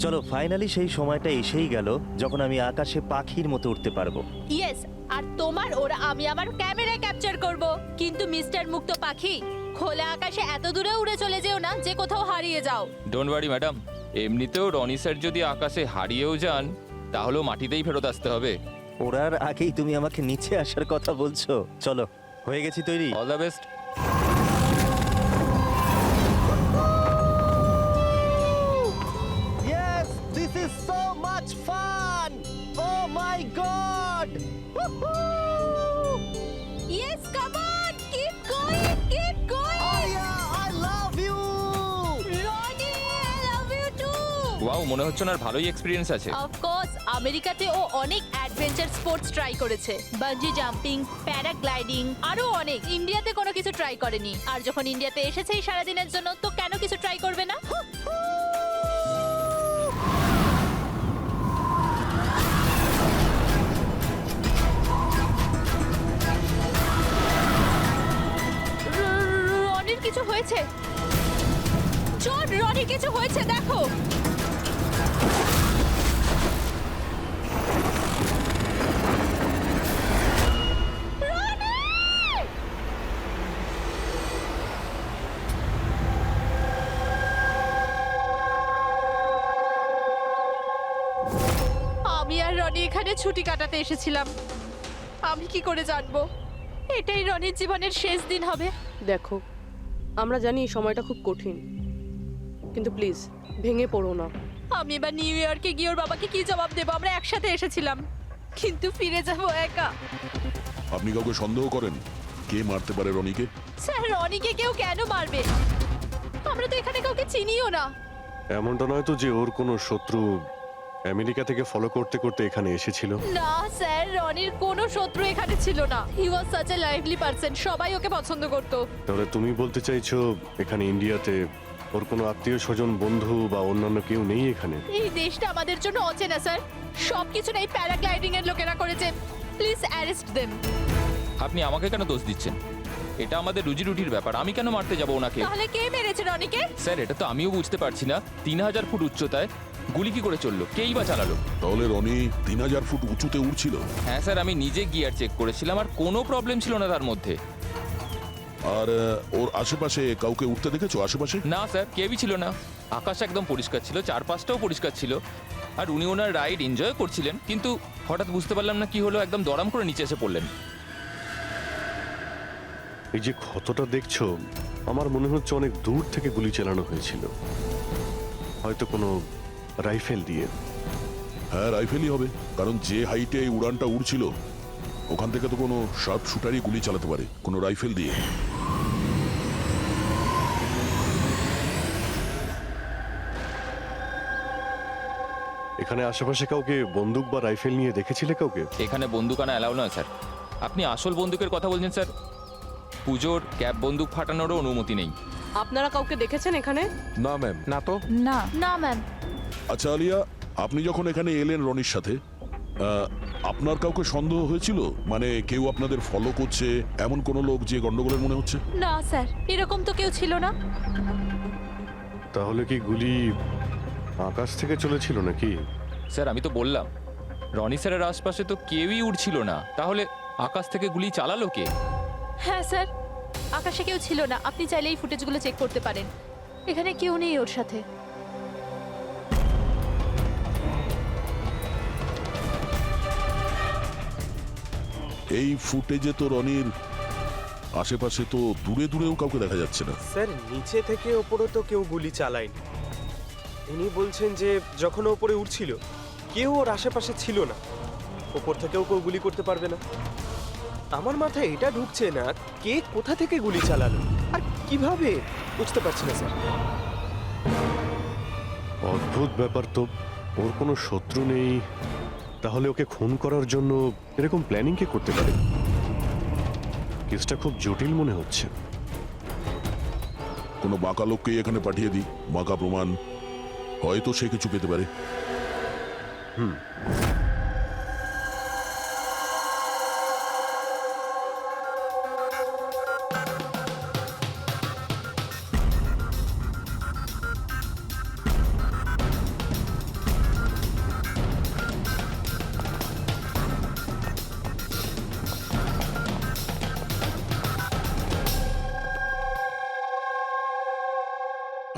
চলো ফাইনালি সেই সময়টা এসেই গেল যখন আমি আকাশে পাখির মতো উঠতে পারবো। ইয়েস, আর তোমার ওরা আমি আমার ক্যামেরায় ক্যাপচার করব। কিন্তু মিস্টার মুক্ত পাখি, খোলা আকাশে এত দূরে উড়ে চলে যেও না যে কোথাও হারিয়ে যাও। ডোন্ট ওয়ারি ম্যাডাম, এমনিতেও রনি স্যার যদি আকাশে হারিয়েও যান তাহলেও মাটিতেই ফেরত আসতে হবে। ওড়ার আগেই তুমি আমাকে নিচে আসার কথা বলছো। চলো, হয়ে গেছি তৈরি। All the best. Yes, this is so much fun! Oh my god! Yes, come on, keep going, keep going. Arya, I love you! Roni, I love you too. Wow, মনে হচ্ছে না ভালোই এক্সপিরিয়েন্স আছে। অফ কোর্স, আমেরিকাতে ও অনেক adventure sports try করেছে, bungee jumping, paragliding, আরো অনেক। ইন্ডিয়াতে কোনো কিছু ট্রাই করেনি, আর যখন ইন্ডিয়াতে এসেছে এই সারাদিনের জন্য, তো কেন কিছু ট্রাই করবে না? রনির কিছু হয়েছে। জন, রনির কিছু হয়েছে, দেখো। আমি আর রনি এখানে ছুটি কাটাতে এসেছিলাম। আমি কি করে জানবো এটাই রনির জীবনের শেষ দিন হবে? দেখো, আমরা জানি এই সময়টা খুব কঠিন, কিন্তু প্লিজ ভেঙে পড়ো না। আমি এবার নিউ ইয়র্কে গিয়ে ওর বাবাকে কি জবাব দেবো? আমরা একসাথে এসেছিলাম, কিন্তু ফিরে যাব একা। আপনি কাউকে সন্দেহ করেন কে মারতে পারে রনিকে? স্যার, রনিকে কেউ কেন মারবে? আমরা তো এখানে কাউকে চিনিও না। এমনটা নয় তো যে ওর কোনো শত্রু আমেরিকা থেকে ফলো করতে করতে এখানে এসেছিল? না স্যার, রনির কোনো শত্রু এখানে ছিল না। He was such a lively person, সবাই ওকে পছন্দ করতো। তাহলে তুমি বলতে চাইছো এখানে ইন্ডিয়াতে ওর কোনো আত্মীয় স্বজন, বন্ধু বা অন্যান্য কেউ নেই এখানে? এই দেশটা আমাদের জন্য অচেনা স্যার। সবকিছু এই প্যারাগ্লাইডিং এর লোকেরা করেছে। Please arrest them. আপনি আমাকে কেন দোষ দিচ্ছেন? এটা আমাদের রুজি রুটির ব্যাপার, আমি কেন মারতে যাব ওনাকে? তাহলে কে মেরেছে রনিকে? স্যার, এটা তো আমিও বুঝতে পারছি না। 3000 ফুট উচ্চতায় গুলি কি করে চললো? কেই বা চালালো? তাহলে রনি 3000 ফুট উঁচুতে উঠছিল? হ্যাঁ স্যার, আমি নিজে গিয়ার চেক করেছিলাম, আর কোনো প্রবলেম ছিল না তার মধ্যে। আর ওর আশেপাশে কাউকে উঠতে দেখেছো? আশেপাশে না স্যার, কেউই ছিল না। আকাশ একদম পরিষ্কার ছিল, চারপাশটাও পরিষ্কার ছিল, আর উনি ওনার রাইড এনজয় করছিলেন। কিন্তু হঠাৎ বুঝতে পারলাম না কি হলো, একদম দড়াম করে নিচে এসে পড়লেন। এই যে ক্ষতটা দেখছো, আমার মনে হচ্ছে অনেক দূর থেকে গুলি চালানো হয়েছিল, হয়তো কোনো রাইফেল দিয়ে। হ্যাঁ, রাইফেলই হবে, কারণ যে হাইটে এই উড়ানটা উড়ছিল ওখান থেকে তো কোনো শার্প শুটারই গুলি চালাতে পারে, কোনো রাইফেল দিয়ে। এখানে আশেপাশে কাউকে বন্দুক বা রাইফেল নিয়ে দেখেছিলে কাউকে? এখানে বন্দুক আনা অ্যালাউ নয় স্যার। আপনি আসল বন্দুকের কথা বলছেন স্যার? পুজোর ক্যাপ বন্দুক ফাটানোরও অনুমতি নেই। আপনারা কাউকে দেখেছেন এখানে? না ম্যাম, না তো। না না ম্যাম। আচ্ছা আলিয়া, আপনি যখন এখানে এলেন রনির সাথে, আপনার কাউকে সন্দেহ হয়েছিল? মানে কেউ আপনাদের ফলো করছে, এমন কোনো লোক যে গন্ডগোলের মনে হচ্ছে? না স্যার, এরকম তো কেউ ছিল না। তাহলে কি গুলি আকাশ থেকে চলেছিল নাকি? স্যার, আমি তো বললাম রনি স্যারের আশপাশে তো কেউই উড়ছিল না, তাহলে আকাশ থেকে গুলি চালালো কে? হ্যাঁ স্যার, আকাশে কেউ ছিল না। আপনি চাইলে এই ফুটেজগুলো চেক করতে পারেন। এখানে কেউ নেই ওর সাথে। এই ফুটেজে তো রনির আশেপাশে তো দূরে দূরেও কাউকে দেখা যাচ্ছে না। স্যার, নিচে থেকে ওপরে তো কেউ গুলি চালায়নি। ইনি বলছেন যে যখন ও ওপরে উঠছিল কেউ ওর আশেপাশে ছিল না, ওপর থেকেও কেউ গুলি করতে পারবে না। আমার মাথায় এটা ঢুকছে না কে কোথা থেকে গুলি চালালো আর কিভাবে, বুঝতে পারছি না স্যার। অদ্ভুত ব্যাপার তো, ওর কোনো শত্রু নেই, তাহলে ওকে খুন করার জন্য এরকম প্ল্যানিং কে করতে পারে? কেসটা খুব জটিল মনে হচ্ছে। কোনো বাঁকা লোককে এখানে পাঠিয়ে দিই, বাঁকা প্রমাণ, হয়তো সে কিছু পেতে পারে।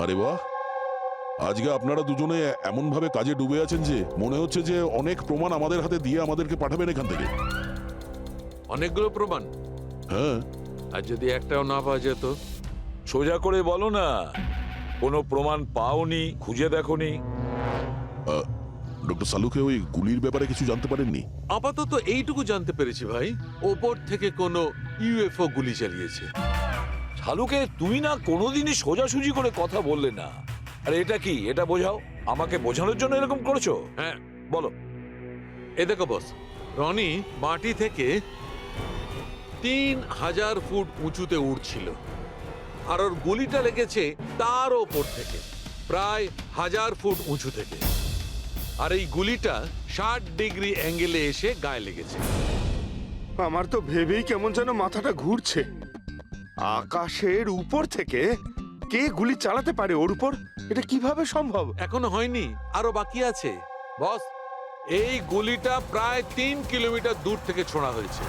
আরে বাহ, আজকে আপনারা দুজনে এমন ভাবে কাজে ডুবে আছেন যে মনে হচ্ছে যে অনেক প্রমাণ আমাদের হাতে দিয়ে আমাদেরকে পাঠাবেন এখান থেকে। অনেকগুলো প্রমাণ, হ্যাঁ, আর যদি একটাও না পাওয়া যেত? সোজা করে বলো না, কোনো প্রমাণ পাওনি, খুঁজে দেখোনি? ডক্টর সালুকে ওই গুলির ব্যাপারে কিছু জানতে পারেননি? আপাতত এইটুকু জানতে পেরেছি ভাই, ওপর থেকে কোনো ইউএফও গুলি চালিয়েছে। শালুকে তুমি না কোনোদিনই সোজাসুজি করে কথা বললে না। আরে এটা কি, এটা বোঝাও, আমাকে বোঝানোর জন্য এরকম করেছো? হ্যাঁ, বলো। এ দেখো বস, রনি মাটি থেকে 3000 ফুট উঁচুতে উঠছিল, আর ওর গুলিটা লেগেছে তার ওপর থেকে প্রায় 1000 ফুট উঁচু থেকে। আর এই গুলিটা 60 ডিগ্রি অ্যাঙ্গেলে এসে গায়ে লেগেছে। আমার তো ভেবেই কেমন যেন মাথাটা ঘুরছে। আকাশের উপর থেকে কে গুলি চালাতে পারে ওর উপর? এটা কিভাবে সম্ভব? এখনো হয়নি, আরো বাকি আছে বস। এই গুলিটা প্রায় 3 কিলোমিটার দূর থেকে ছোড়া হয়েছে।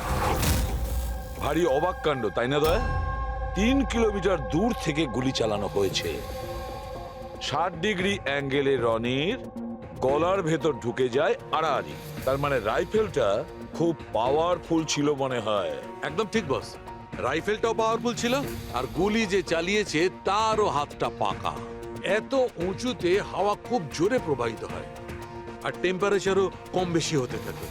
ভারী অবাক কাণ্ড, তাই না দয়া? 3 কিলোমিটার দূর থেকে গুলি চালানো হয়েছে। 60 ডিগ্রি অ্যাঙ্গেলে রনির গলার ভেতর ঢুকে যায় আড়াআড়ি। তার মানে রাইফেলটা খুব পাওয়ারফুল ছিল মনে হয়। একদম ঠিক বস, রাইফেলটাও পাওয়ারফুল ছিল, আর গুলি যে চালিয়েছে তারও হাতটা পাকা। এত উঁচুতে হাওয়া খুব জোরে প্রবাহিত হয়, আর টেম্পারেচারও কম বেশি হতে থাকে।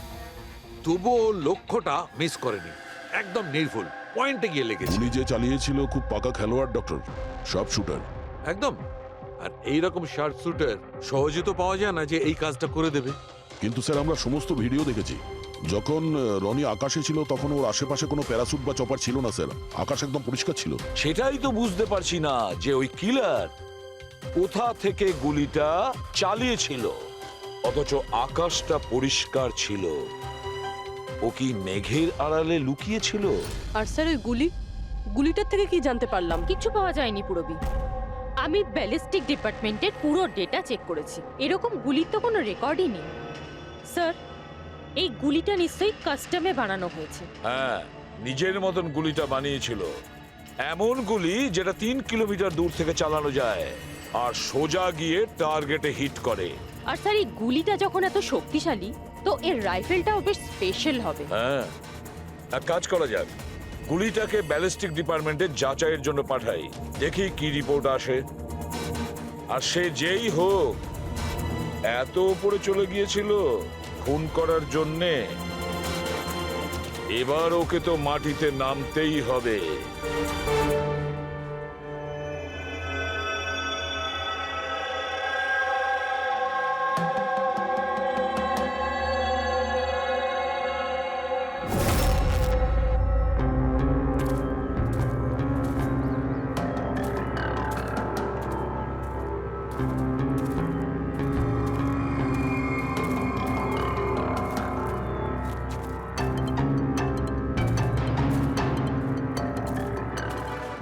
তবুও লক্ষ্যটা মিস করেনি, একদম নির্ভুল পয়েন্টে গিয়ে লেগেছে। গুলি যে চালিয়েছিল খুব পাকা খেলোয়াড়, ডক্টর, সব শুটার। একদম। আর এইরকম শার্প শুটার সহজে তো পাওয়া যায় না যে এই কাজটা করে দেবে। কিন্তু স্যার, আমরা সমস্ত ভিডিও দেখেছি। যখন রনি আকাশে ছিল তখন ওর আশেপাশে কোনো প্যারাসুট বা চপার ছিল না স্যার। আকাশ একদম পরিষ্কার ছিল। সেটাই তো বুঝতে পারছি না যে ওই কিলার কোথা থেকে গুলিটা চালিয়েছিল, অথচ আকাশটা পরিষ্কার ছিল। ও কি মেঘের আড়ালে লুকিয়েছিল? আর স্যার ওই গুলিটার থেকে কি জানতে পারলাম? কিচ্ছু পাওয়া যায়নি পুরবি। আমি ব্যালিস্টিক ডিপার্টমেন্টের পুরো ডেটা চেক করেছি, এরকম গুলির তো কোনো রেকর্ডই নেই। স্যার, এই গুলিটা নিশ্চয়ই কাস্টমে বানানো হয়েছে। হ্যাঁ, নিজের মতন গুলিটা বানিয়েছিল। এমন গুলি যেটা 3 কিলোমিটার দূর থেকে চালানো যায় আর সোজা গিয়ে টার্গেটে হিট করে। আর স্যার, এই গুলিটা যখন এত শক্তিশালী, তো এর রাইফেলটাও বেশ স্পেশাল হবে। হ্যাঁ, এক কাজ করা যাক, গুলিটাকে ব্যালিস্টিক ডিপার্টমেন্টে যাচাইয়ের জন্য পাঠাই, দেখি কি রিপোর্ট আসে। আর সে যেই হোক, এত উপরে চলে গিয়েছিল খুন করার জন্যে, এবার ওকে তো মাটিতে নামতেই হবে।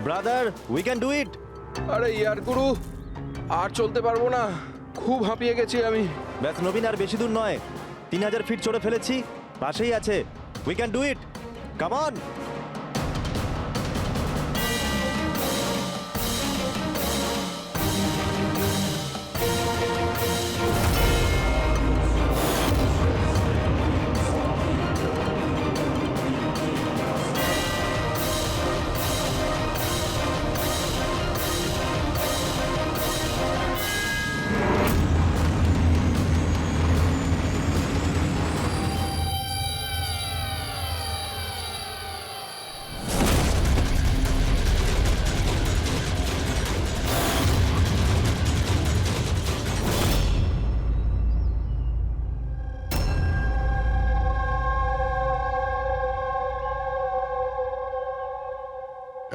ব্রাদার, উই ক্যান ডু ইট। আরে ইয়ার গুরু, আর চলতে পারবো না, খুব হাঁপিয়ে গেছি আমি। ব্যাস নবীন, আর বেশি দূর নয়, 3000 ফিট চড়ে ফেলেছি, পাশেই আছে। We can do it, come on.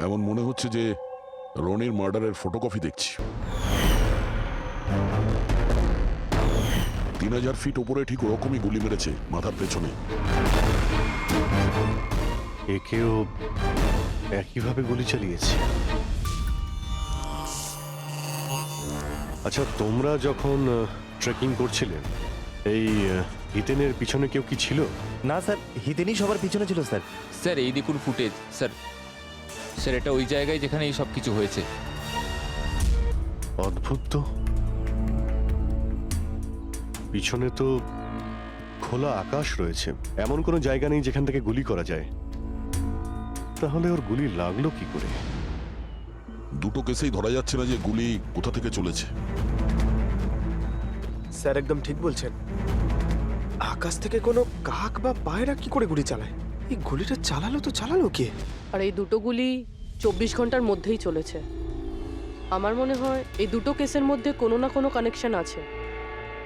এমন মনে হচ্ছে যে রনির মার্ডারের ফটোকপি দেখছি। 3000 ফিট উপরে ঠিক ওরকমই গুলি মেরেছে, মাথার পেছনে। একেও একইভাবে গুলি চালিয়েছে। আচ্ছা, তোমরা যখন ট্রেকিং করছিলে, এই হিতেনের পিছনে কেউ কি ছিল? না স্যার, হিতেনই সবার পিছনে ছিল স্যার। স্যার, এই দেখুন ফুটেজ। স্যার, এটা ওই জায়গায় যেখানে এই সব কিছু হয়েছে। অদ্ভুত তো, পিছনে তো খোলা আকাশ রয়েছে, এমন কোনো জায়গা নেই যেখান থেকে গুলি করা যায়। তাহলে ওর গুলি লাগলো কি করে? দুটো কেসেই ধরা যাচ্ছে না যে গুলি কোথা থেকে চলেছে। স্যার একদম ঠিক বলছেন। আকাশ থেকে কোনো কাক বা পায়রা কি করে গুলি চালায়? এই গুলিটা চালালো কে? আর এই দুটো গুলি 24 ঘন্টার মধ্যেই চলেছে। আমার মনে হয় এই দুটো কেসের মধ্যে কোনো না কোনো কানেকশন আছে।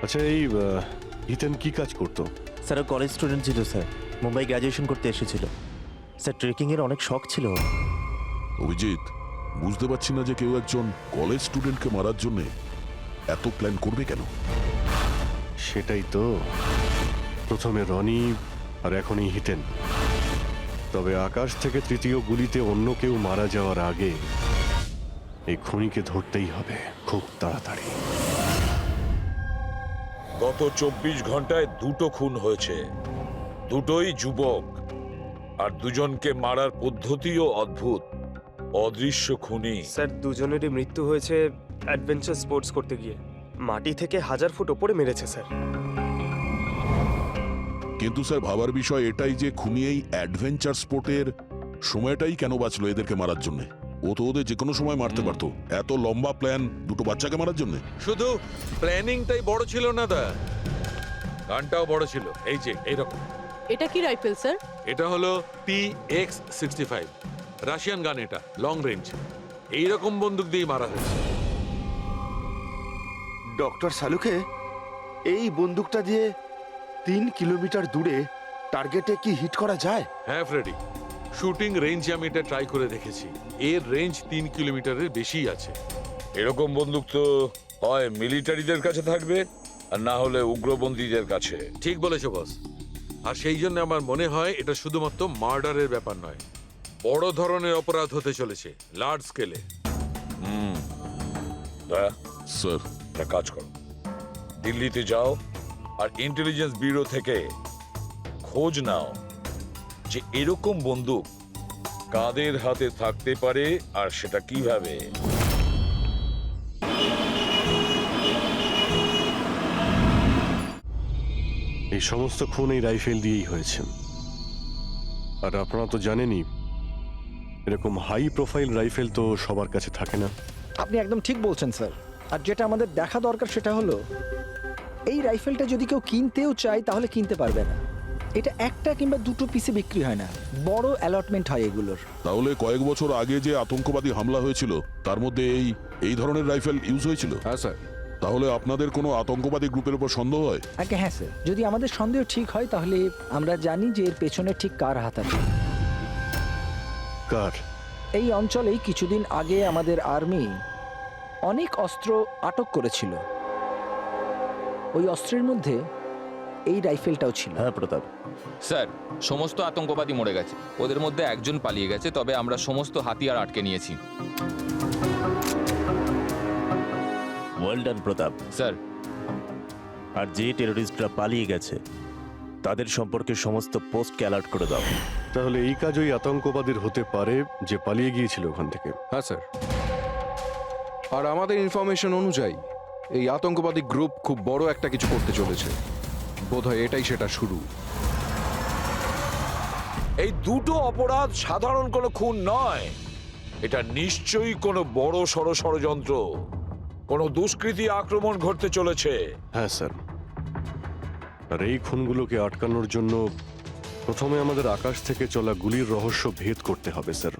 আচ্ছা, এই ইথেন কি কাজ করতো? স্যার কলেজ স্টুডেন্ট ছিল স্যার, মুম্বাই গ্র্যাজুয়েশন করতে এসেছিল স্যার। ট্রেকিং এর অনেক শখ ছিল ওর। অভিজিৎ, বুঝতে পারছি না যে কেউ একজন কলেজ স্টুডেন্টকে মারার জন্য এত প্ল্যান করবে কেন। সেটাই তো, প্রথমে রনি আর এখন এই হিতেন। তবে আকাশ থেকে তৃতীয় গুলিতে অন্য কেউ মারা যাওয়ার আগে এই খুনিকে ধরতেই হবে খুব তাড়াতাড়ি। গত 24 ঘন্টায় দুটো খুন হয়েছে, দুটোই যুবক, আর দুজনকে মারার পদ্ধতিও অদ্ভুত। অদৃশ্য খুনি। স্যার দুজনেরই মৃত্যু হয়েছে অ্যাডভেঞ্চার স্পোর্টস করতে গিয়ে। মাটি থেকে 1000 ফুট ওপরে মেরেছে স্যার। কিন্তু স্যার ভাবার বিষয় এটাই যে খুনি এই অ্যাডভেঞ্চার স্পোর্টের সময়টাই কেন বাঁচলো এদেরকে মারার জন্য? ও তো ওদের যে কোনো সময় মারতে পারতো। এত লম্বা প্ল্যান দুটো বাচ্চাকে মারার জন্য? শুধু প্ল্যানিংটাই বড় ছিল না দা, গানটাও বড় ছিল। এই যে এইরকম। এটা কি রাইফেল স্যার? এটা হলো PX-65 রাশিয়ান গান। এটা লং রেঞ্জ। এইরকম বন্দুক দিয়ে মারা হয়েছে। ডক্টর সালুকে, এই বন্দুকটা দিয়ে 3 কিলোমিটার দূরে টার্গেটে কি হিট করা যায়? হ্যাঁ ফ্রেডি, শুটিং রেঞ্জে আমি এটা ট্রাই করে দেখেছি। এর রেঞ্জ 3 কিলোমিটারের বেশিই আছে। এরকম বন্দুক তো হয় মিলিটারিদের কাছে থাকবে, আর না হলে উগ্রপন্থীদের কাছে। ঠিক বলেছো বস। আর সেই জন্য আমার মনে হয় এটা শুধুমাত্র মার্ডারের ব্যাপার নয়, বড় ধরনের অপরাধ হতে চলেছে, লার্জ স্কেলে। স্যার, একটা কাজ করো, দিল্লিতে যাও আর ইন্টেলিজেন্স ব্যুরো থেকে খোঁজ নাও যে এরকম বন্দুক কাদের হাতে থাকতে পারে আর সেটা কিভাবে। এই সমস্ত খুন এই রাইফেল দিয়েই হয়েছে। আর আপনারা তো জানেনই, এরকম হাই প্রোফাইল রাইফেল তো সবার কাছে থাকে না। আপনি একদম ঠিক বলছেন স্যার। আর যেটা আমাদের দেখা দরকার সেটা হলো এই রাইফেলটা যদি কেউ কিনতেও চায় তাহলে কিনতে পারবে না। এটা একটা কিংবা দুটো পিসে বিক্রি হয় না, বড় অ্যালটমেন্ট হয় এগুলোর। তাহলে কয়েক বছর আগে যে আতঙ্কবাদী হামলা হয়েছিল তার মধ্যে এই ধরনের রাইফেল ইউজ হয়েছিল? হ্যাঁ স্যার। তাহলে আপনাদের কোনো আতঙ্কবাদী গ্রুপের উপর সন্দেহ হয়? আগে হ্যাঁ স্যার, যদি আমাদের সন্দেহ ঠিক হয় তাহলে আমরা জানি যে এর পেছনে ঠিক কার হাত আছে। কার? এই অঞ্চলেই কিছুদিন আগে আমাদের আর্মি অনেক অস্ত্র আটক করেছিল। ওই অস্ত্রের মধ্যে এই রাইফেলটাও ছিল। হ্যাঁ প্রতাপ। স্যার, সমস্ত আতঙ্কবাদী মরে গেছে, ওদের মধ্যে একজন পালিয়ে গেছে, তবে আমরা সমস্ত হাতিয়ার আটকে নিয়েছি। ওয়েল ডান প্রতাপ। স্যার, আর যে টেররিস্টরা পালিয়ে গেছে তাদের সম্পর্কে সমস্ত পোস্টকে অ্যালার্ট করে দাও। তাহলে এই কাজ ওই আতঙ্কবাদীর হতে পারে যে পালিয়ে গিয়েছিল ওখান থেকে। হ্যাঁ স্যার। আর আমাদের ইনফরমেশন অনুযায়ী এই আতঙ্কবাদী গ্রুপ খুব বড় একটা কিছু করতে চলেছে। বোধহয় এটাই সেটা শুরু। এই দুটো অপরাধ সাধারণ কোনো খুন নয়, এটা নিশ্চয়ই কোনো বড় সড় ষড়যন্ত্র, কোনো দুষ্কৃতী আক্রমণ ঘটতে চলেছে। হ্যাঁ স্যার। আর এই খুনগুলোকে আটকানোর জন্য প্রথমে আমাদের আকাশ থেকে চলা গুলির রহস্য ভেদ করতে হবে স্যার।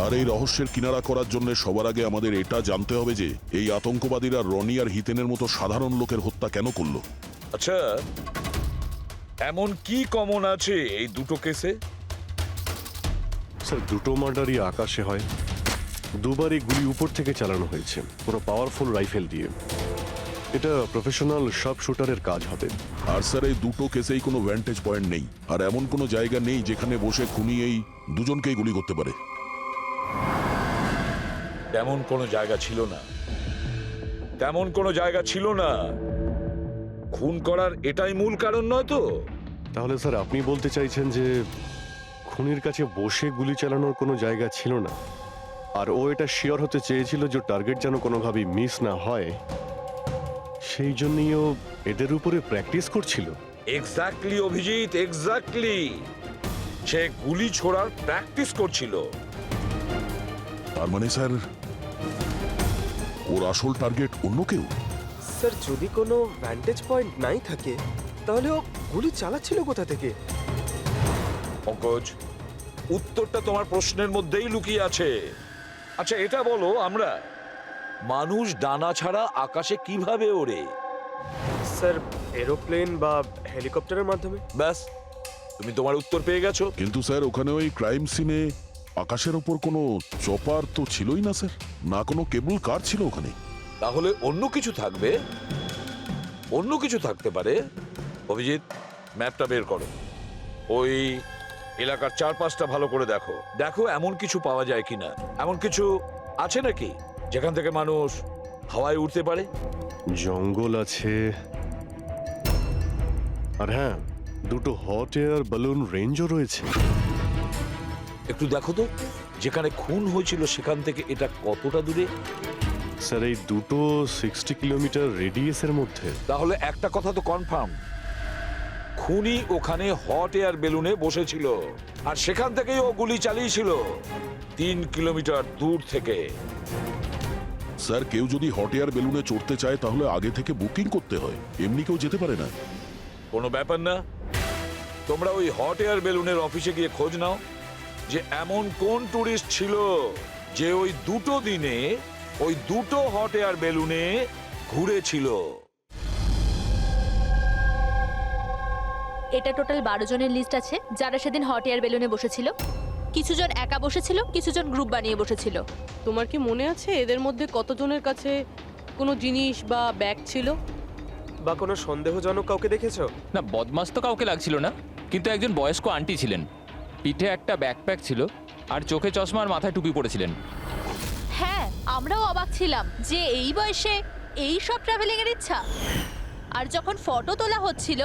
আর এই রহস্যের কিনারা করার জন্য সবার আগে আমাদের এটা জানতে হবে যে এই আতঙ্কবাদীরা রনি আর হিতেনের মতো সাধারণ লোকের হত্যা কেন করলো। আচ্ছা, এমন কি কমন আছে এই দুটো কেসে? স্যার, দুটো মার্ডারই আকাশে হয়। দুবারই গুলি উপর থেকে চালানো হয়েছে, পুরো পাওয়ারফুল রাইফেল দিয়ে। এটা প্রফেশনাল শার্প শুটারের কাজ হবে। আর স্যার, এই দুটো কেসেই কোনো ভ্যান্টেজ পয়েন্ট নেই, আর এমন কোনো জায়গা নেই যেখানে বসে খুনি এই দুজনকেই গুলি করতে পারে। তেমন কোনো জায়গা ছিল না, তেমন কোনো জায়গা ছিল না। খুন করার এটাই মূল কারণ নয় তো? তাহলে স্যার আপনি বলতে চাইছেন যে খুনির কাছে বসে গুলি চালানোর কোনো জায়গা ছিল না, আর ও এটা শিওর হতে চেয়েছিল যে টার্গেট যেন কোনোভাবেই মিস না হয়, সেই জন্যই ও এদের উপরে প্র্যাকটিস করছিল। Exactly Abhijit, exactly. সে গুলি ছোড়ার প্র্যাকটিস করছিল। তার মানে স্যার ওর আসল টার্গেট অন্য কেউ। স্যার যদি কোনো ভ্যান্টেজ পয়েন্ট নাই থাকে তাহলে ও গুলি চালাচ্ছিল কোথা থেকে? পঙ্কজ, উত্তরটা তোমার প্রশ্নের মধ্যেই লুকিয়ে আছে। আচ্ছা এটা বলো, আমরা মানুষ ডানা ছাড়া আকাশে কিভাবে ওড়ে? স্যার এরোপ্লেন বা হেলিকপ্টারের মাধ্যমে। ব্যাস, তুমি তোমার উত্তর পেয়ে গেছো। কিন্তু স্যার ওখানে ওই ক্রাইম সিনে আকাশের ওপর কোনো চপার তো ছিলই না স্যার, না কোনো কেবল কার ছিল ওখানে। তাহলে অন্য কিছু থাকবে, অন্য কিছু থাকতে পারে। অভিজিৎ, ম্যাপটা বের করো, ওই এলাকার চারপাশটা ভালো করে দেখো, দেখো এমন কিছু পাওয়া যায় কিনা। এমন কিছু আছে নাকি যেখান থেকে মানুষ হাওয়ায় উঠতে পারে? জঙ্গল আছে, আর হ্যাঁ, দুটো হট এয়ার বালুন রেঞ্জও রয়েছে। একটু দেখো তো, যেখানে খুন হয়েছিল সেখান থেকে এটা কতটা দূরে? স্যার এই দুটো 60 কিলোমিটার রেডিয়াসের মধ্যে। তাহলে একটা কথা তো কনফার্ম, খুনি ওখানে হট এয়ার বেলুনে বসেছিল আর সেখান থেকেই ও গুলি চালিয়েছিল 3 কিলোমিটার দূর থেকে। স্যার কেউ যদি হট এয়ার বেলুনে চড়তে চায় তাহলে আগে থেকে বুকিং করতে হয়, এমনি কেউ যেতে পারে না। কোনো ব্যাপার না, তোমরা ওই হট এয়ার বেলুনের অফিসে গিয়ে খোঁজ নাও যে এমন কোন টুরিস্ট ছিল যে ওই দুটো দিনে ওই দুটো হট এয়ার বেলুনে ঘুরেছিল। এটা টোটাল 12 জনের লিস্ট আছে যারা সেদিন হট এয়ার বেলুনে বসেছিল। কিছু জন একা বসেছিল, কিছু জন গ্রুপ বানিয়ে বসেছিল। তোমার কি মনে আছে এদের মধ্যে কতজনের কাছে কোনো জিনিস বা ব্যাগ ছিল? বা কোনো সন্দেহজনক কাউকে দেখেছো? না, বদমাস তো কাউকে লাগছিল না, কিন্তু একজন বয়স্ক আন্টি ছিলেন, পিঠে একটা ব্যাকপ্যাক ছিল আর চোখে চশমা আর মাথায় টুপি পরেছিলেন। হ্যাঁ, আমরাও অবাক ছিলাম যে এই বয়সে এই সব ট্রাভেলিং এর ইচ্ছা। আর যখন ফটো তোলা হচ্ছিল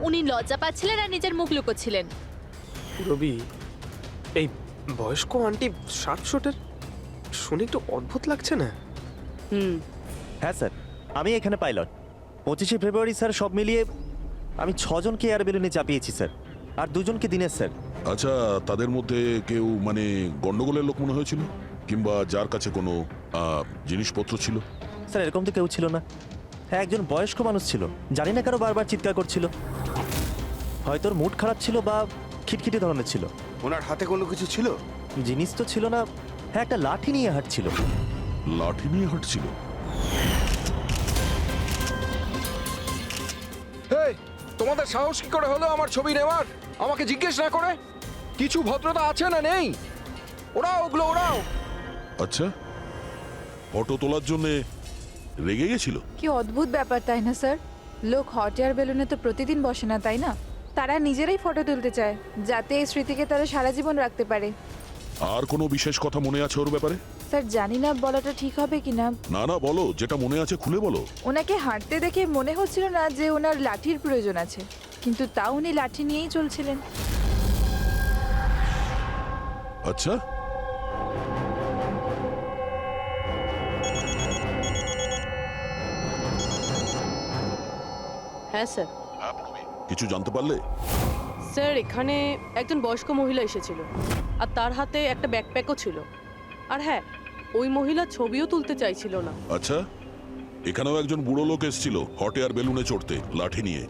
উনি লজ্জা পাচ্ছিলেন আর নিজের মুখ লুকোচ্ছিলেন। রবি, এই বয়স্ক আন্টি শার্পশুটের শুনে একটু অদ্ভুত লাগছে না? হ্যাঁ স্যার, আমি এখানে পাইলট। 25শে ফেব্রুয়ারি স্যার সব মিলিয়ে আমি 6 জনকে এয়ার বেলুনে চাপিয়েছি স্যার, আর 2 জনকে দিনের স্যার। আচ্ছা তাদের মধ্যে কেউ মানে গন্ডগোলের লোক মনে হয়েছিল, কিংবা যার কাছে কোনো জিনিসপত্র ছিল? স্যার এরকম তো কেউ ছিল না। হ্যাঁ, একজন বয়স্ক মানুষ ছিল, জানি না কারো বারবার চিৎকার করছিল, হয়তো ওর মুড খারাপ ছিল বা খিটখিটে ধরনের ছিল। ওনার হাতে কোনো কিছু ছিল? জিনিস তো ছিল না। হ্যাঁ, একটা লাঠি নিয়ে হাঁটছিল। লাঠি নিয়ে হাঁটছিল? এই, তোমাদের সাহস কি করে হলো আমার ছবি নেওয়ার, আমাকে জিজ্ঞেস না করে? কিছু ভদ্রতা আছে না নেই? ওরাও ওগুলো ওরাও। আচ্ছা, ফটো তোলার জন্য রেগে গেছিল? কি অদ্ভুত ব্যাপার, তাই না স্যার? লোক হট এয়ার বেলুনে তো প্রতিদিন বসে না, তাই না? তারা নিজেরাই ফটো তুলতে চায় যাতে এই স্মৃতিকে তারা সারা জীবন রাখতে পারে। আর কোনো বিশেষ কথা মনে আছে ওর ব্যাপারে? স্যার জানি না বলাটা ঠিক হবে কিনা। না না বলো, যেটা মনে আছে খুলে বলো। ওনাকে হাঁটতে দেখে মনে হচ্ছিল না যে ওনার লাঠির প্রয়োজন আছে, কিন্তু তাও উনি লাঠি নিয়েই চলছিলেন। আচ্ছা, হ্যাঁ স্যার। কিছু জানতে পারলে? স্যার এখানে একজন বয়স্ক মহিলা এসেছিল আর তার হাতে একটা ব্যাকপ্যাকও ছিল। আর হ্যাঁ, ওই মহিলা ছবিও তুলতে চাইছিল না। আচ্ছা, এখানেও একজন বুড়ো লোক এসেছিল হট এয়ার বেলুনে চড়তে লাঠি নিয়ে,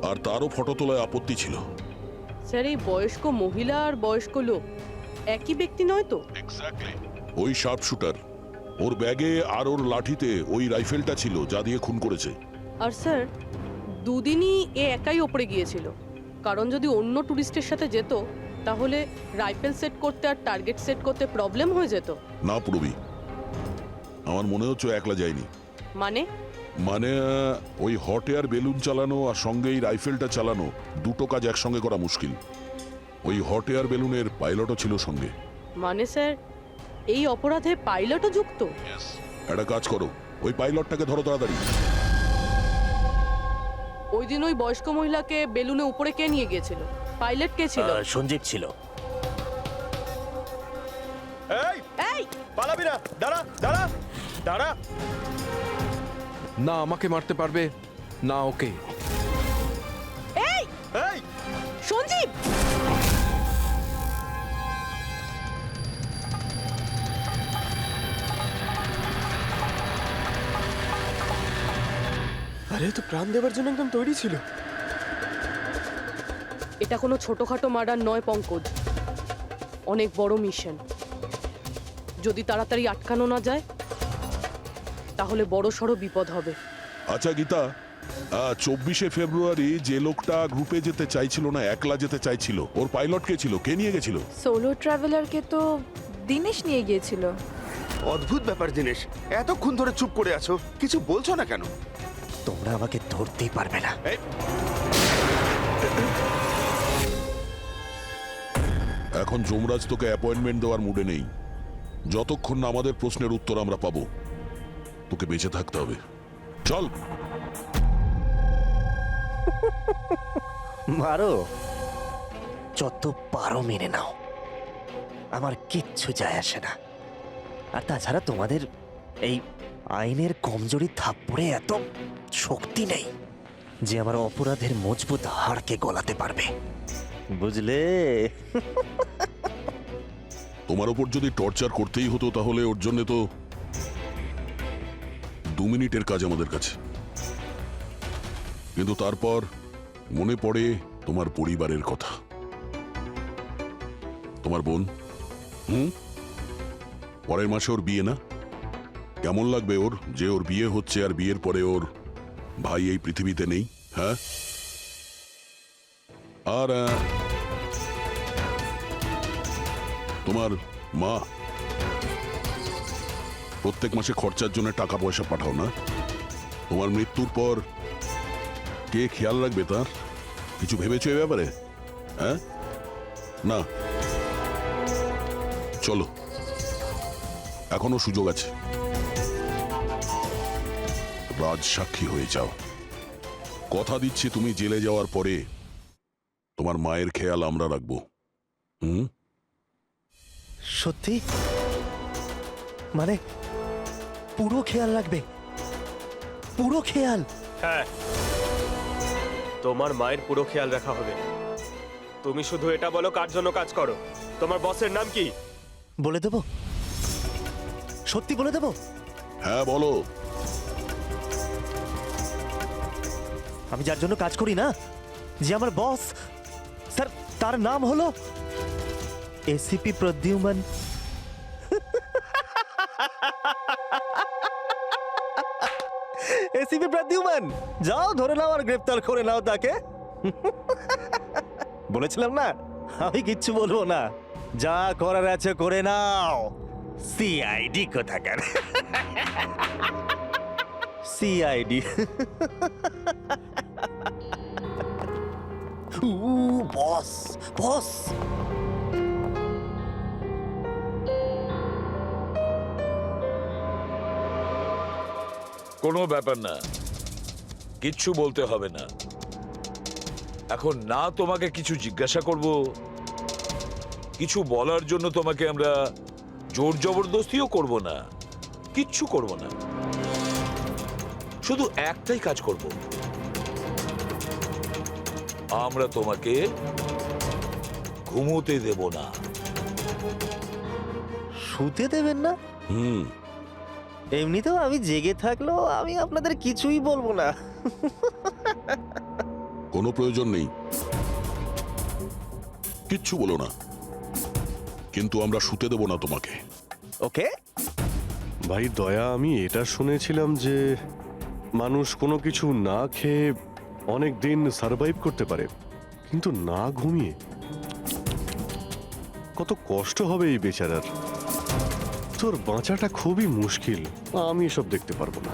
আর তারও ফটো তোলায় আপত্তি ছিল। স্যার এই বয়স্ক মহিলা আর বয়স্ক লোক একই ব্যক্তি নয় তো? ওই শার্প শুটার, ওর ব্যাগে আর ওর লাঠিতে ওই রাইফেলটা ছিল যা দিয়ে খুন করেছে। আর স্যার দুদিনই এ একাই ওপরে গিয়েছিল, কারণ যদি অন্য টুরিস্টের সাথে যেত তাহলে রাইফেল সেট করতে আর টার্গেট সেট করতে প্রবলেম হয়ে যেত। না পুরবি, আমার মনে হচ্ছে ও একলা যায়নি। মানে ওই হট এয়ার বেলুন চালানো আর সঙ্গে এই রাইফেলটা চালানো দুটো কাজ একসঙ্গে করা মুশকিল। ওই হট এয়ার বেলুনের পাইলটও ছিল সঙ্গে। মানে স্যার এই অপরাধে পাইলটও যুক্ত? একটা কাজ করো, ওই পাইলটটাকে ধরো তাড়াতাড়ি। ওই দিন ওই বয়স্ক মহিলাকে বেলুনে উপরে কে নিয়ে গিয়েছিল? পাইলট কে ছিল? সঞ্জীব ছিল। এই পালাবি না, দাঁড়া দাঁড়া দাঁড়া। না আমাকে মারতে পারবে না ওকে। এই এই সঞ্জীব, আরে তো প্রাণ দেওয়ার জন্য একদম তৈরি ছিল। এটা কোনো ছোটখাটো মার্ডার নয় পঙ্কজ, অনেক বড় মিশন। যদি তাড়াতাড়ি আটকানো না যায় তাহলে বড় সড়ো বিপদ হবে। আচ্ছা গীতা, 24শে ফেব্রুয়ারি যে লোকটা গ্রুপে যেতে চাইছিল না, একলা যেতে চাইছিল, ওর পাইলট কে ছিল? কে নিয়ে গেছিল? সোলো ট্রাভেলারকে তো দিনেশ নিয়ে গিয়েছিল। অদ্ভুত ব্যাপার দিনেশ, এতক্ষণ ধরে চুপ করে আছো, কিছু বলছো না কেন? তোমরা আমাকে ধরতেই পারবে না। এখন যমরাজ তোকে অ্যাপয়েন্টমেন্ট দেওয়ার মুডে নেই। যতক্ষণ না আমাদের প্রশ্নের উত্তর আমরা পাবো, তোকে বেঁচে থাকতে হবে। চল। মারো, যত পারো মেনে নাও, আমার কিচ্ছু যায় আসে না। আর তাছাড়া তোমাদের এই আইনের কমজোরি থাপ্পড়ে এত শক্তি নেই যে আমার অপরাধের মজবুত হাড়কে গলাতে পারবে, বুঝলে? তোমার ওপর যদি টর্চার করতেই হতো তাহলে ওর জন্য তো 2 মিনিটের কাজ আমাদের কাছে। কিন্তু তারপর মনে পড়ে তোমার পরিবারের কথা, তোমার বোন। পরের মাসে ওর বিয়ে না? কেমন লাগবে ওর যে ওর বিয়ে হচ্ছে আর বিয়ের পরে ওর ভাই এই পৃথিবীতে নেই? হ্যাঁ, আর তোমার মা প্রত্যেক মাসে খরচার জন্য টাকা পয়সা পাঠাও না? তোমার মৃত্যুর পর কে খেয়াল রাখবে তার? কিছু ভেবেছো এ ব্যাপারে? হ্যাঁ, না। চলো, এখনো সুযোগ আছে। রাজ সাক্ষী হয়ে যাও। কথা দিচ্ছি তুমি জেলে যাওয়ার পরে তোমার মায়ের খেয়াল আমরা রাখবো। সত্যি? মানে পুরো খেয়াল রাখবে? পুরো খেয়াল? হ্যাঁ, তোমার মায়ের পুরো খেয়াল রাখা হবে। তুমি শুধু এটা বলো কার জন্য কাজ করো, তোমার বসের নাম কি? বলে দেবো? সত্যি বলে দেবো? হ্যাঁ বলো। আমি যার জন্য কাজ করি না, যে আমার বস, স্যার, তার নাম হলো এসিপি প্রদ্যুম্ন। এসিপি প্রদ্যুম্ন, যাও ধরে নাও আর গ্রেফতার করে নাও তাকে। বলেছিলাম না আমি কিচ্ছু বলবো না, যা করার আছে করে নাও। সিআইডি কোথাকার। সিআইডি। বস বস। কোনো ব্যাপার না, কিচ্ছু বলতে হবে না। এখন না তোমাকে কিছু জিজ্ঞাসা করব, কিছু বলার জন্য তোমাকে আমরা জোর জবরদস্তিও করব না, কিচ্ছু করব না। শুধু একটাই কাজ করব, আমরা তোমাকে ঘুমোতে দেব না। শুতে দেবেন না? এমনিতেও আমি জেগে থাকলেও আমি আপনাদের কিছুই বলবো না। কোনো প্রয়োজন নেই, কিচ্ছু বলো না, কিন্তু আমরা শুতে দেব না তোমাকে। ওকে ভাই দয়া, আমি এটা শুনেছিলাম যে মানুষ কোনো কিছু না খেয়ে অনেক দিন সার্ভাইভ করতে পারে, কিন্তু না ঘুমিয়ে কত কষ্ট হবে এই বেচারার। তোর বাঁচাটা খুবই মুশকিল, আমি এসব দেখতে পারবো না।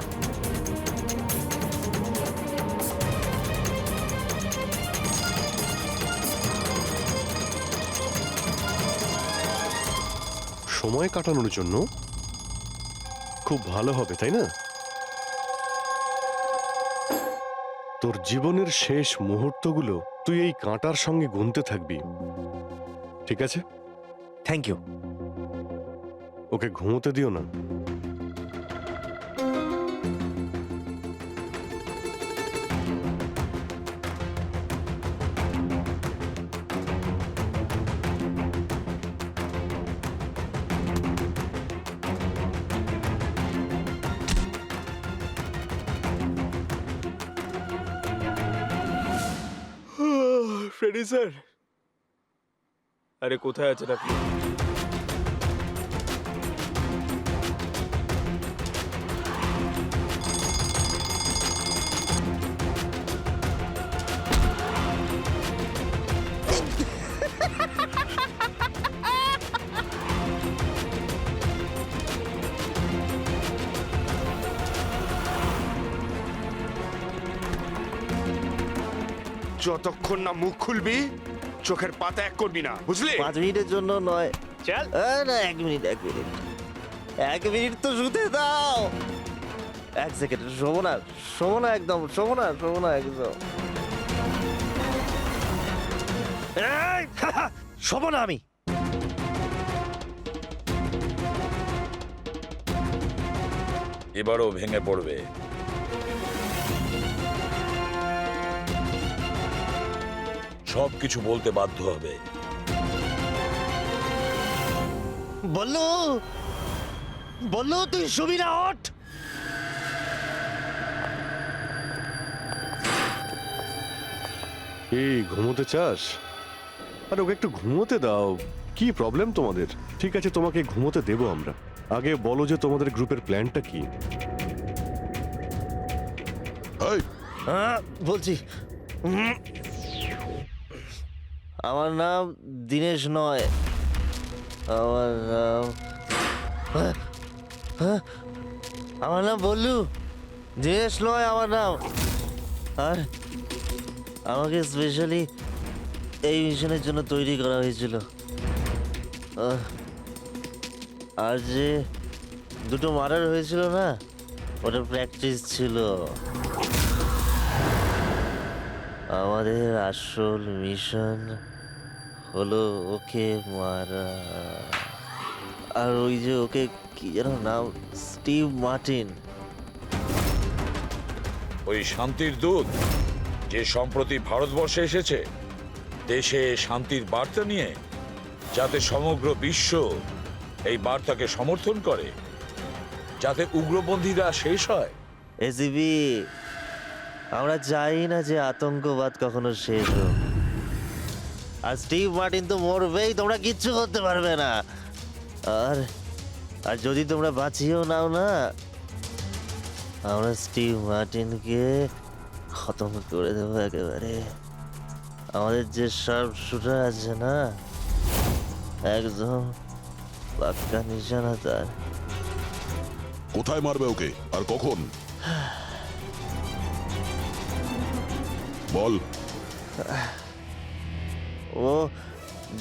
সময় কাটানোর জন্য খুব ভালো হবে, তাই না? তোর জীবনের শেষ মুহূর্তগুলো তুই এই কাঁটার সঙ্গে গুনতে থাকবি, ঠিক আছে? Thank you. ওকে ঘুমোতে দিও না। ফ্রেডি স্যার, আরে কোথায় আছেন আপনি? যতক্ষণ না মুখ খুলবি চোখের পাতা এক করবি না, বুঝলি? 5 মিনিটের জন্য নয়। চল। না 1 মিনিট 1 মিনিট তো শুতে দাও। 1 সেকেন্ড, শোবো না একদম, শোবো না একদম। এই, শোবো না আমি। এবারও ভেঙে পড়বে। সবকিছু বলতে বাধ্য হবে। বললো তুই শুবি না, ওঠ। এই ঘুমোতে চাস? আরে ওকে একটু ঘুমোতে দাও। কি প্রবলেম তোমাদের? ঠিক আছে, তোমাকে ঘুমোতে দেবো আমরা। আগে বলো যে তোমাদের গ্রুপের প্ল্যানটা কি? এই, বলছি, আমার নাম দীনেশ নয়, আমার নাম বল্লু। দীনেশ নয় আমার নাম। আর আমাকে স্পেশালি এই মিশনের জন্য তৈরি করা হয়েছিল। আর যে 2টো মার্ডার হয়েছিল না, ওটা প্র্যাকটিস ছিল। আমাদের আসল মিশন হলো ওকে মারা। আর ওই যে ওকে কি যেন নাম, স্টিভ মার্টিন। ওই শান্তির দূত যে সম্প্রতি ভারতবর্ষে এসেছে দেশে শান্তির বার্তা নিয়ে, যাতে সমগ্র বিশ্ব এই বার্তাকে সমর্থন করে, যাতে উগ্রপন্থীরা শেষ হয়। এসিবি, আমরা চাই না যে আতঙ্কবাদ কখনো শেষ হোক। আর স্টিভ মার্টিন তো মরবেই, তোমরা কিচ্ছু করতে পারবে না। আর যদি তোমরা বাঁচিয়েও নাও না, আমরা স্টিভ মার্টিনকে খতম করে দেবো একেবারে। আমাদের যে শার্প শুটার আছে না, একদম পাক্কা নিশানা তার। কোথায় মারবে ওকে আর কখন? বল। ও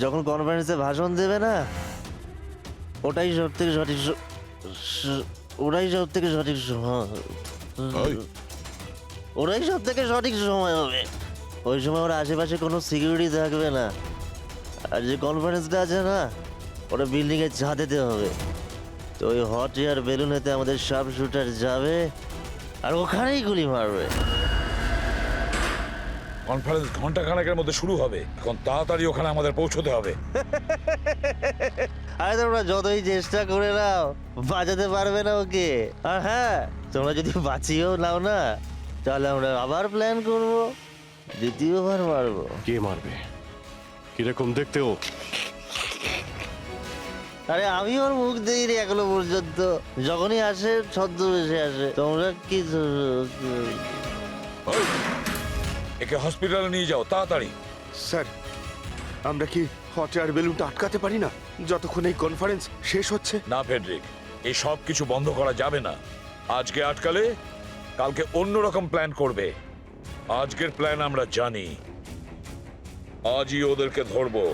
যখন কনফারেন্সে ভাষণ দেবে না, ওটাই সব থেকে সঠিক সময়। ওরাই সব থেকে সঠিক সময় হবে। ওই সময় ওর আশেপাশে কোনো সিকিউরিটি থাকবে না। আর যে কনফারেন্সটা আছে না, ওটা বিল্ডিং এর ছাদেতে হবে। তো ওই হট এয়ার বেলুনেতে আমাদের শার্প শুটার যাবে আর ওখানেই গুলি মারবে। কনফারেন্স ঘন্টাখানেকের মধ্যে শুরু হবে। এখন তাড়াতাড়ি ওখানে আমাদের পৌঁছতে হবে। আরে তোমরা যতই চেষ্টা করে নাও, বাঁচাতে পারবে না ওকে। আর হ্যাঁ, তোমরা যদি বাঁচিয়েও নাও না, তাহলে আমরা আবার প্ল্যান করব, দ্বিতীয়বার মারবো। কে মারবে? কিরকম দেখতে ও? আরে আমি ওর মুখ দেইনি এখনো পর্যন্ত। যখনই আসে ছদ্মবেশে আসে। তোমরা কি একে হসপিটালে নিয়ে যাও তাড়াতাড়ি। স্যার, আমরা কি হট এয়ার বেলুনটা আটকাতে পারি না যতক্ষণ এই কনফারেন্স শেষ হচ্ছে? না ফেডরিক, এই সব কিছু বন্ধ করা যাবে না। আজকে আটকালে কালকে অন্যরকম প্ল্যান করবে। আজকের প্ল্যান আমরা জানি, আজই ওদেরকে ধরবো।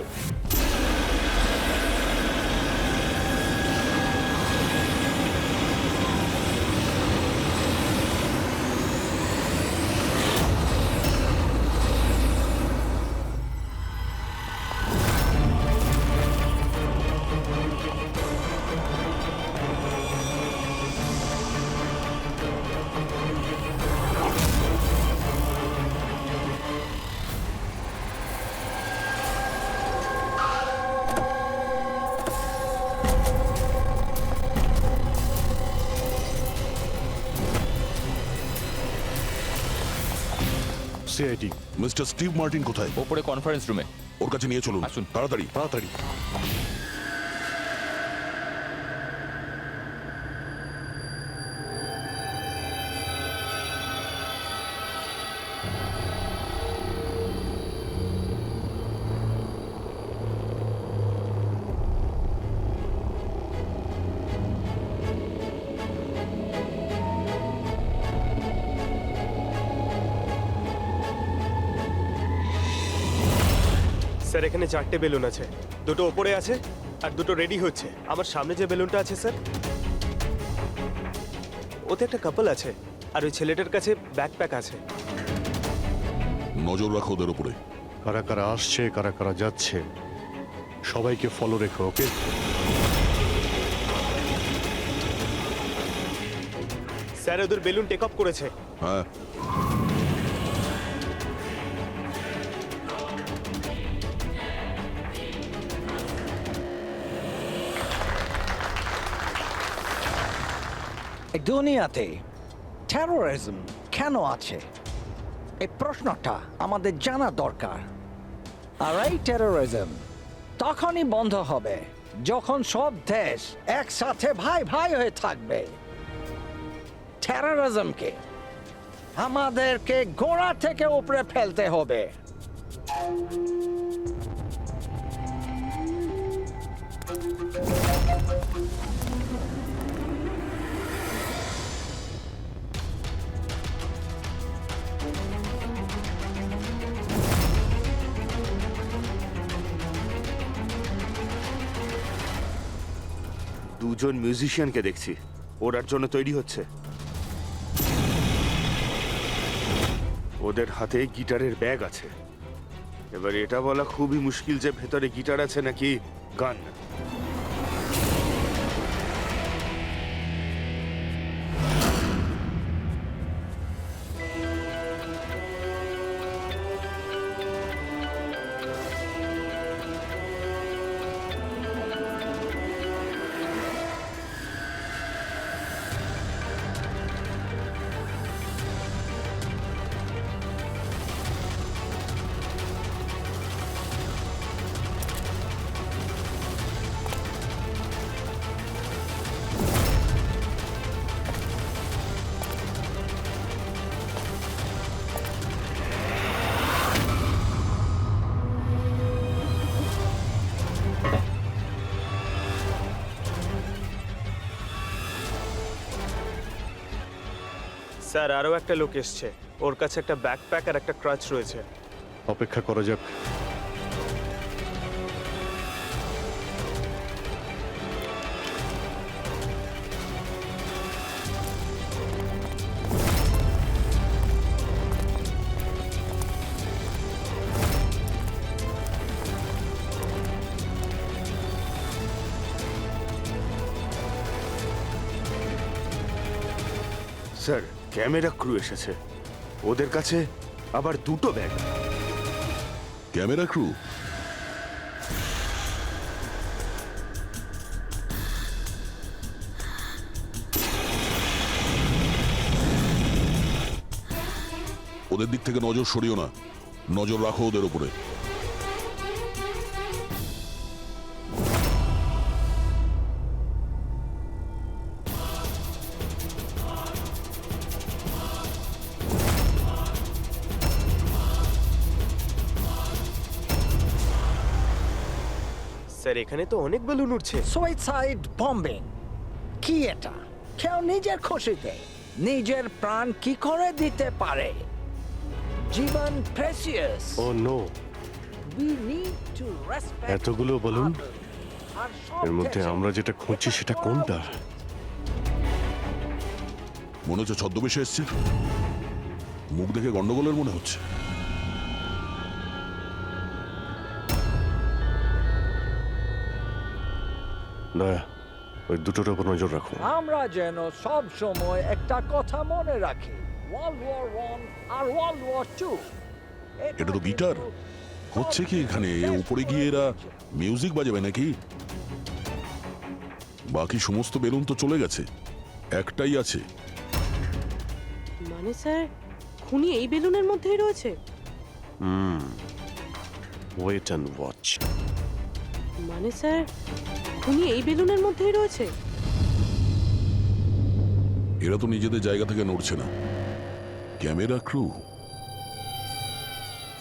সিআইডি। মিস্টার স্টিভ মার্টিন কোথায়? ওপরে কনফারেন্স রুমে। ওর কাছে নিয়ে চলুন, আসুন। তাড়াতাড়ি। তাড়াতাড়ি। স্যার এখানে 4টে বেলুন আছে, দুটো ওপরে আছে আর দুটো রেডি হচ্ছে। আমার সামনে যে বেলুনটা আছে স্যার, ওতে একটা কাপল আছে আর ওই ছেলেটার কাছে ব্যাকপ্যাক আছে। নজর রাখো ওদের উপরে। কারা কারা আসছে, কারা কারা যাচ্ছে, সবাইকে ফলো রেখো, ওকে? স্যার ওদের বেলুন টেক অফ করেছে। হ্যাঁ, এই দুনিয়াতে টেরোরিজম কেন আছে, এই প্রশ্নটা আমাদের জানা দরকার। আর এই টেরোরিজম তখনই বন্ধ হবে যখন সব দেশ একসাথে ভাই ভাই হয়ে থাকবে। টেরোরিজমকে আমাদেরকে গোড়া থেকে উপরে ফেলতে হবে। দুজন মিউজিশিয়ানকে দেখছি, ওরার জন্য তৈরি হচ্ছে। ওদের হাতে গিটারের ব্যাগ আছে। এবার এটা বলা খুবই মুশকিল যে ভেতরে গিটার আছে নাকি গান। স্যার আরও একটা লোক এসছে, ওর কাছে একটা ব্যাকপ্যাক আর একটা ক্রাচ রয়েছে। অপেক্ষা করা যাক। স্যার ক্যামেরা ক্রু এসেছে, ওদের কাছে আবার দুটো ব্যাগ। Camera crew? ওদের দিক থেকে নজর সরিও না, নজর রাখো ওদের উপরে। স্যার এখানে তো অনেক বেলুন উঠছে। সুইসাইড বম্বিং কি এটা? কেউ নিজের খুশিতে নিজের প্রাণ কি করে দিতে পারে? জীবন precious. Oh no, We need to respect এতগুলো বলুন, others. আর সব এর মধ্যে দেশে আমরা যেটা খুঁজছি এটা সেটা করা কোনটা? উচিত। মনে হচ্ছে ছদ্মবেশে এসছে, মুখ দেখে গন্ডগোলের মনে হচ্ছে। দয়া, ওই দুটোর উপর নজর রাখো। আমরা যেন সব সময় একটা কথা মনে রাখি, ওয়ার্ল্ড ওয়ার 1 আর ওয়ার্ল্ড ওয়ার 2। এটা তো গিটার। হচ্ছে কি এখানে? উপরে গিয়ে এরা মিউজিক বাজাবে নাকি? বাকি সমস্ত বেলুন তো চলে গেছে, একটাই আছে। মানে স্যার খুনি এই বেলুনের মধ্যেই রয়েছে? Wait and watch. মানে স্যার, খুনি এই বেলুনের মধ্যেই রয়েছে? এরা তো নিজেদের জায়গা থেকে নড়ছে না। Camera crew.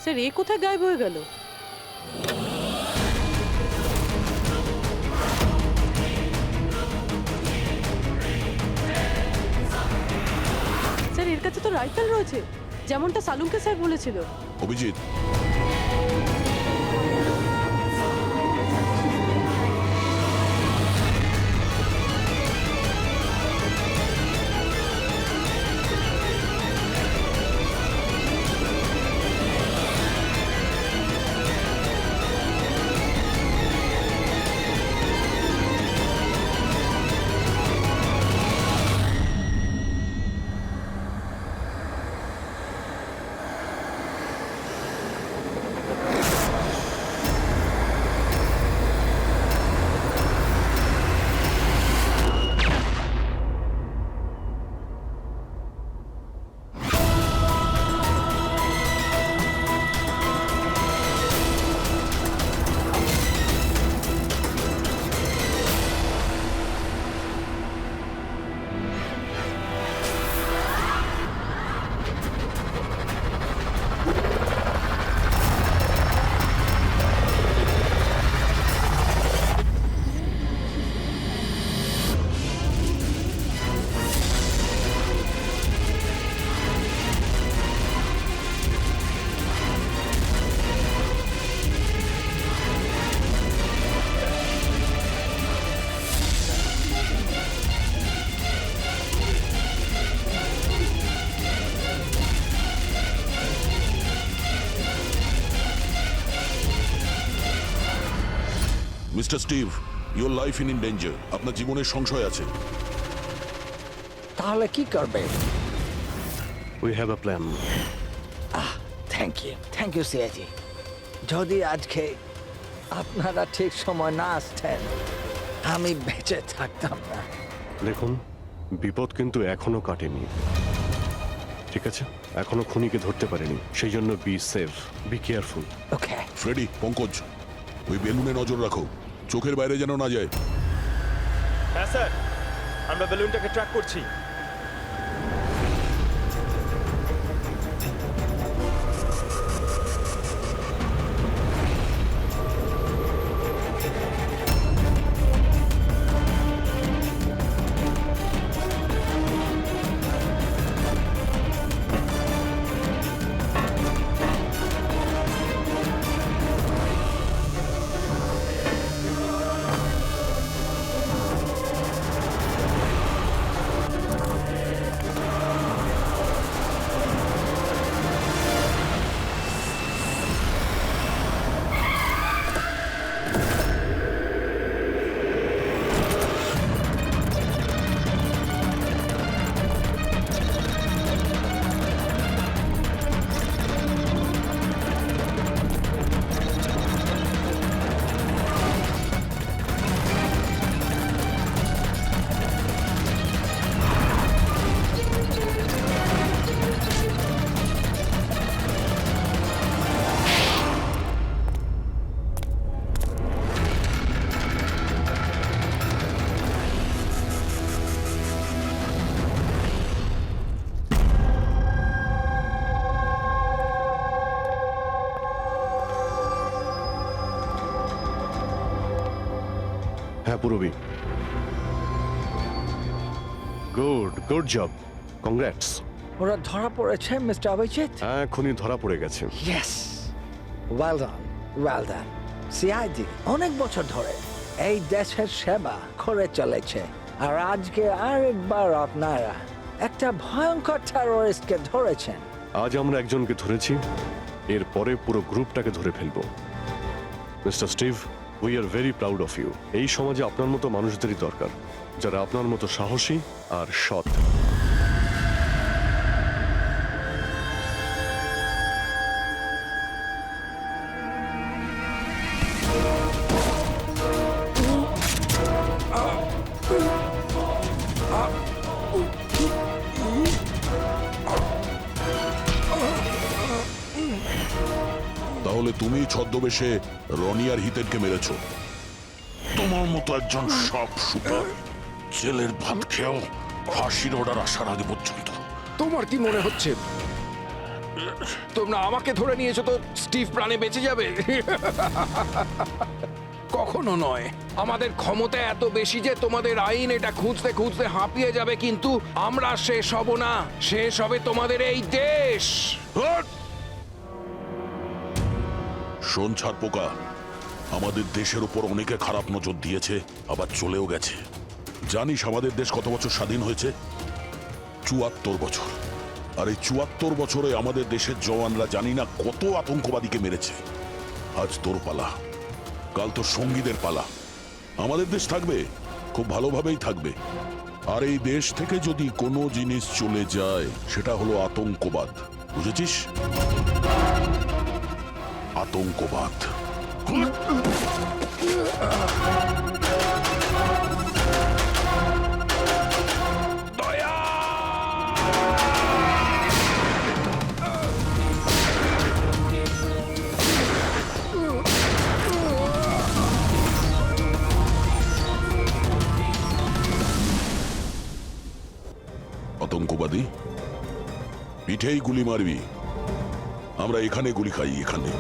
স্যার, এ কোথায় গায়েব হয়ে গেল? স্যার, এর কাছে তো রাইফেল রয়েছে, যেমনটা সালুমকে স্যার বলেছিল। Abhijit, mister Steve, your life in danger. আপনার জীবনের সংশয় আছে। তাহলে কি করবে? We have a plan. Thank you সিয়াজি। যদি আজকে আপনারা ঠিক সময় না আসতেন, আমি বেঁচে থাকতাম না। দেখুন, বিপদ কিন্তু এখনো কাটেনি, ঠিক আছে? এখনো খুনিকে ধরতে পারেনি, সেই জন্য be safe, be careful. Okay. Freddie, Pankaj, ওই বেলুনে নজর রাখো, চোখের বাইরে যেন না যায়। হ্যাঁ স্যার, আমরা বেলুনটাকে ট্র্যাক করছি। হ্যাঁ পুরবি, গুড জব, কংগ্রাটস। ওরা ধরা পড়েছে মিস্টার অভিজিৎ? হ্যাঁ, খুনি ধরা পড়ে গেছে। Yes, well done. সিআইডি অনেক বছর ধরে এই দেশের সেবা করে চলেছে, আর আজকে আরেকবার আপনারা একটা ভয়ঙ্কর টেররিস্টকে ধরেছেন। আজ আমরা একজনকে ধরেছি, এরপরে পুরো গ্রুপটাকে ধরে ফেলবো। Mister Steve, we are very proud of you. এই সমাজে আপনার মতো মানুষদেরই দরকার, যারা আপনার মতো সাহসী আর সৎ। তাহলে তুমি ছদ্মবেশে রনি আর হিতেনকে মেরেছো। তোমার মতো একজন সাপ শুটার জেলের ভাত খেয়েও ফাঁসির অর্ডার আসার আগে পর্যন্ত। তোমার কি মনে হচ্ছে তোমরা আমাকে ধরে নিয়েছো তো স্টিভ প্রাণে বেঁচে যাবে? কখনো নয়। আমাদের ক্ষমতা এত বেশি যে তোমাদের আইন এটা খুঁজতে খুঁজতে হাঁপিয়ে যাবে, কিন্তু আমরা শেষ হব না। শেষ হবে তোমাদের এই দেশ। শোন ছারপোকা, আমাদের দেশের উপর অনেকে খারাপ নজর দিয়েছে, আবার চলেও গেছে। জানিস আমাদের দেশ কত বছর স্বাধীন হয়েছে? ৭৪ বছর। আর এই ৭৪ বছরে আমাদের দেশের জওয়ানরা জানি না কত আতঙ্কবাদীকে মেরেছে। আজ তোর পালা, কাল তোর সঙ্গীদের পালা। আমাদের দেশ থাকবে, খুব ভালোভাবেই থাকবে। আর এই দেশ থেকে যদি কোনো জিনিস চলে যায় সেটা হলো আতঙ্কবাদ, বুঝেছিস? আতঙ্কবাদ। আতঙ্কবাদী পিঠেই গুলি মারবি, আমরা এখানে গুলি খাই, এখানে।